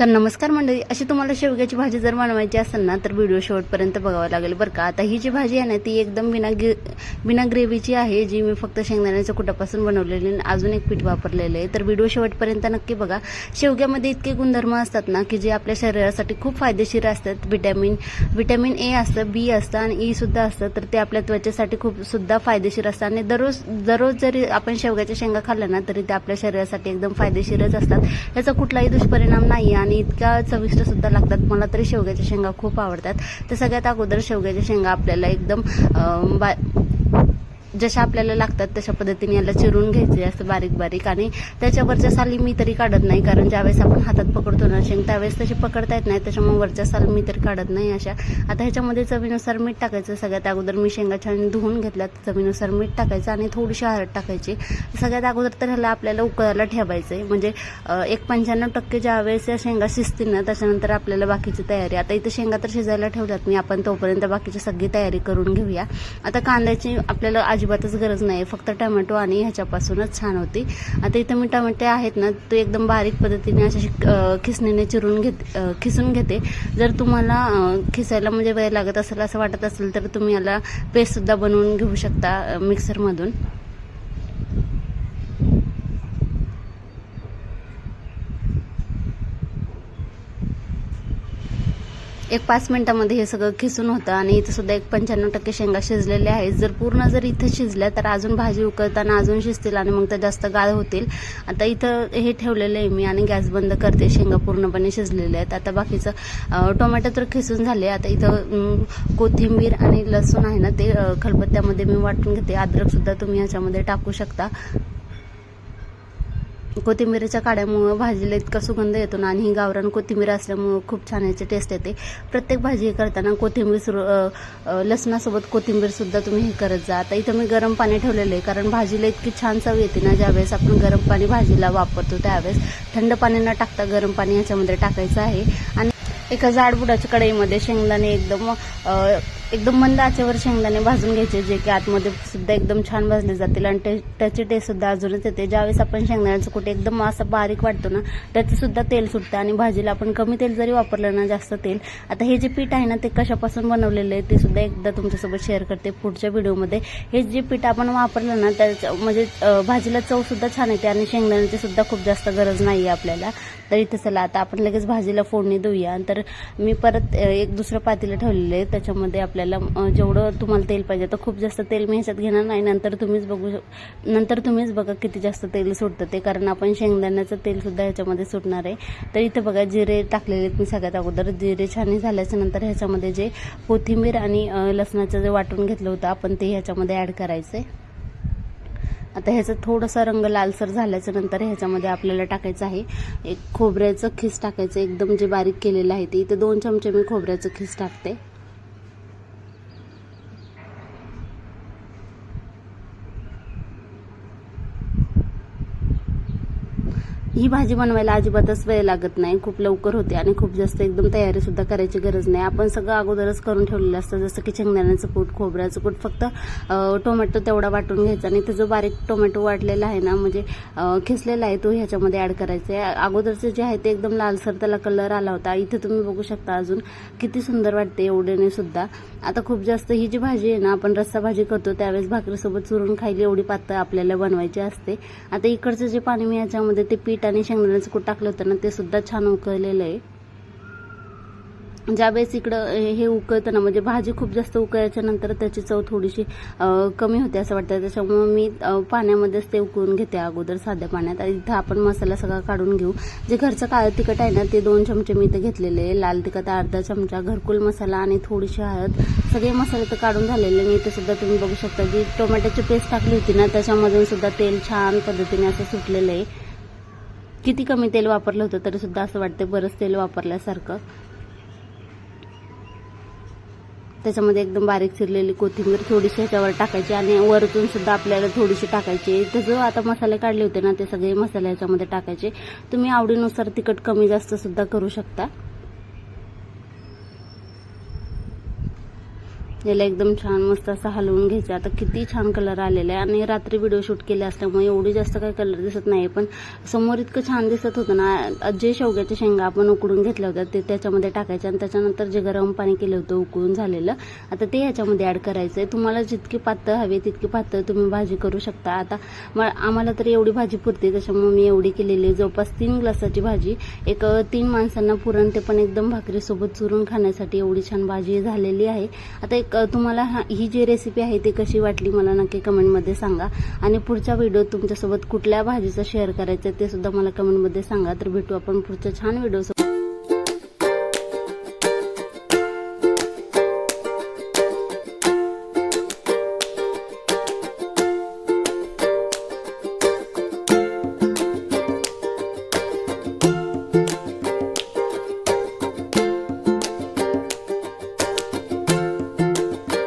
तर नमस्कार मंडळी, अशी तुम्हाला शेवग्याची भाजी जर बनवायची असेल ना तर व्हिडिओ शेवटपर्यंत बघावं लागेल बरं का। आता ही जी भाजी आहे ना ती एकदम बिना ग्रेव्हीची आहे, जी मी फक्त शेंगदाण्याच्या कुटापासून बनवलेली आणि अजून एक पीठ वापरलेलं आहे। तर व्हिडिओ शेवटपर्यंत नक्की बघा। शेवग्यामध्ये इतके गुणधर्म असतात ना की जे आपल्या शरीरासाठी खूप फायदेशीर असतात। विटॅमिन ए असतं, बी असतं आणि ई सुद्धा असतं, तर ते आपल्या त्वचेसाठी खूप सुद्धा फायदेशीर असतं आणि दररोज जरी आपण शेवग्याच्या शेंगा खाल्ल्या ना तरी ते आपल्या शरीरासाठी एकदम फायदेशीरच असतात। याचा कुठलाही दुष्परिणाम नाही आणि इतक्या चविष्ट सुद्धा लागतात। मला तरी शेवग्याच्या शेंगा खूप आवडतात। तर सगळ्यात अगोदर शेवग्याच्या शेंगा आपल्याला एकदम जशा आपल्याला लागतात तशा पद्धतीने याला चिरून घ्यायचे असं बारीक बारीक, आणि त्याच्यावरच्या साली मी तरी काढत नाही, कारण ज्यावेळेस आपण हातात पकडतो ना शेंग त्यावेळेस तशी पकडता येत नाही, त्याच्यामुळे वरच्या साल मी तरी काढत नाही अशा। आता ह्याच्यामध्ये चवीनुसार मीठ टाकायचं। सगळ्यात अगोदर मी शेंगा छान धुवून घेतल्यात, चवीनुसार मीठ टाकायचं आणि थोडीशी हळद टाकायची। सगळ्यात अगोदर तर ह्याला आपल्याला उकळायला ठेवायचं आहे, म्हणजे 95% ज्यावेळेस या शेंगा शिजतील ना त्याच्यानंतर आपल्याला बाकीची तयारी। आता इथे शेंगा तर शिजायला ठेवल्यात मी, आपण तोपर्यंत बाकीची सगळी तयारी करून घेऊया। आता कांद्याची आपल्याला अजिबातच गरज नाही, फक्त टोमॅटो आणि ह्याच्यापासूनच छान होती। आता इथं मी टोमॅटो आहेत ना ते एकदम बारीक पद्धतीने अशा खिसणीने खिसून घेते। जर तुम्हाला खिसायला म्हणजे वेळ लागत असेल असं वाटत असेल तर तुम्ही याला पेस्ट सुद्धा बनवून घेऊ शकता मिक्सरमधून। एक 5 मिनिटामध्ये हे सगळं खिसून होतं आणि इथं सुद्धा 95% शेंगा शिजलेल्या आहेत। जर इथं शिजल्या तर अजून भाजी उकळताना अजून शिजतील आणि मग त्या जास्त गाळ होतील। आता इथं हे ठेवलेलं आहे मी आणि गॅस बंद करते। शेंगा पूर्णपणे शिजलेल्या आहेत। आता बाकीचं टोमॅटो तर खिसून झाले। आता इथं कोथिंबीर आणि लसूण आहे ना ते खलबत्त्यामध्ये मी वाटून घेते। अद्रक सुद्धा तुम्ही ह्याच्यामध्ये टाकू शकता। कोथिंबीरच्या काड्यामुळं भाजीला इतका सुगंध येतो ना, आणि ही गावरान कोथिंबीर असल्यामुळं खूप छान याची टेस्ट येते। प्रत्येक भाजी करताना लसणासोबत कोथिंबीर सुद्धा तुम्ही हे करत जा। आता इथं मी गरम पाणी ठेवलेलं आहे, कारण भाजीला इतकी छान चव येते ना ज्यावेळेस आपण गरम पाणी भाजीला वापरतो त्यावेळेस। थंड पाणी न टाकता गरम पाणी याच्यामध्ये टाकायचं आहे आणि एका जाडबुडाच्या कढईमध्ये शेंगदाणे एकदम मंद आचेवर शेंगदाणे भाजून घ्यायचे, जे की आतमध्ये सुद्धा एकदम छान भाजले जातील आणि त्याची टेस्ट सुद्धा अजूनच येते। ज्यावेळेस आपण शेंगदाण्याचं कुठे एकदम असं बारीक वाटतो ना त्याचं सुद्धा तेल सुटतं आणि भाजीला आपण कमी तेल जरी वापरलं ना जास्त तेल। आता हे जे पीठ आहे ना ते कशापासून बनवलेलं आहे ते सुद्धा एकदा तुमच्यासोबत शेअर करते पुढच्या व्हिडिओमध्ये। हे जे पीठ आपण वापरलं ना त्याचं म्हणजे भाजीला चव सुद्धा छान येते आणि शेंगदाण्याची सुद्धा खूप जास्त गरज नाही आहे आपल्याला। तर इथं चला आता आपण लगेच भाजीला फोडणी देऊया। तर मी परत एक दुसरं पातेलं ठेवलेलं आहे, त्याच्यामध्ये आपल्याला जेवढं तुम्हाला तेल पाहिजे तर खूप जास्त तेल मी ह्याच्यात घेणार नाही। नंतर तुम्हीच बघा किती जास्त तेल सुटतं ते, कारण आपण शेंगदाण्याचं तेल सुद्धा ह्याच्यामध्ये सुटणार आहे। तर इथं बघा जिरे टाकलेले मी सगळ्यात अगोदर। जिरे छान झाल्याच्या नंतर ह्याच्यामध्ये जे कोथिंबीर आणि लसणाचं जे वाटून घेतलं होतं आपण ते ह्याच्यामध्ये ऍड करायचं आहे। आता ह्याचा थोडासा रंग लालसर झाल्याच्या नंतर ह्याच्यामध्ये आपल्याला टाकायचं आहे एक खोबऱ्याचं खीस टाकायचं, एकदम जे बारीक केलेलं आहे ते। इथे 2 चमचे मी खोबऱ्याचं खीस टाकते। ही भाजी बनवायला अजिबातच वेळ लागत नाही, खूप लवकर होते आणि खूप जास्त एकदम तयारी सुद्धा करायची गरज नाही। आपण सगळं अगोदरच करून ठेवलेलं असतं, जसं की शेंगदाण्याचं कूट, खोबऱ्याचं कूट, फक्त टोमॅटो तेवढा वाटून घ्यायचा आणि जो बारीक टोमॅटो वाटलेला आहे ना म्हणजे खिसलेला आहे तो ह्याच्यामध्ये ऍड करायचा आहे। अगोदरचे जे आहे ते एकदम लालसर त्याला कलर आला होता। इथे तुम्ही बघू शकता अजून किती सुंदर वाटते एवढ्याने सुद्धा। आता खूप जास्त ही जी भाजी आहे ना आपण रस्सा भाजी करतो त्यावेळेस भाकरीसोबत चुरून खायला एवढी पातळ आपल्याला बनवायची असते। आता इकडचं जे पाणी मी याच्यामध्ये ते पीठ आणि शेंगदाण्याचं कूट टाकलं होतं ना ते सुद्धा छान उकळलेलं आहे। ज्यावेळेस इकडं हे उकळतं ना म्हणजे भाजी खूप जास्त उकळल्याच्या नंतर त्याची चव थोडीशी कमी होते असं वाटतं, त्याच्यामुळे मी पाण्यामध्येच ते उकळून घेते अगोदर साध्या पाण्यात। इथं आपण मसाला सगळा काढून घेऊ। जे घरचं काळं तिखट आहे ना ते 2 चमचे मी इथं घेतलेले आहे, लाल तिखट अर्धा चमचा, घरकुल मसाला आणि थोडीशी हळद, सगळे मसाले तर काढून झालेले। आणि इथं सुद्धा तुम्ही बघू शकता जी टोमॅटोची पेस्ट टाकली होती ना त्याच्यामधून सुद्धा तेल छान पद्धतीने असं सुटलेलं आहे। किती कमी तेल वापरलं होतं तरी सुद्धा असं वाटतं बरंच तेल वापरल्यासारखं। त्याच्यामध्ये एकदम बारीक चिरलेली कोथिंबीर थोडीशी ह्याच्यावर टाकायची आणि वरतून सुद्धा आपल्याला थोडीशी टाकायची। तर जो आता मसाले काढले होते ना ते सगळे मसाले ह्याच्यामध्ये टाकायचे। तुम्ही आवडीनुसार तिखट कमी जास्त सुद्धा करू शकता। याला एकदम छान मस्त असं हलवून घ्यायचं. आता किती छान कलर आलेला आहे आणि रात्री व्हिडिओ शूट केले असल्यामुळे एवढी जास्त काही कलर दिसत नाही, पण समोर इतकं छान दिसत होतं ना. जे शेवग्याच्या शेंगा आपण उकडून घेतल्या होत्या ते त्याच्यामध्ये टाकायचे आणि त्याच्यानंतर जे गरम पाणी केलं होतं उकळून झालेलं, आता ते ह्याच्यामध्ये ॲड करायचं आहे. तुम्हाला जितकी पातळ हवी तितकी पातळ तुम्ही भाजी करू शकता. आता आम्हाला तर एवढी भाजी पुरते, त्याच्यामुळे मी एवढी केलेली आहे. जवळपास 3 ग्लासाची भाजी, एक 3 माणसांना पुरण, ते पण एकदम भाकरीसोबत चुरून खाण्यासाठी एवढी छान भाजी झालेली आहे. आता एक तुम्हाला ही जी रेसिपी आहे ती कशी वाटली मला नक्की कमेंटमध्ये सांगा आणि पुढच्या व्हिडिओत तुमच्यासोबत कुठल्या भाजीचं शेअर करायचं ते सुद्धा मला कमेंटमध्ये सांगा. तर भेटू आपण पुढच्या छान व्हिडिओसोबत.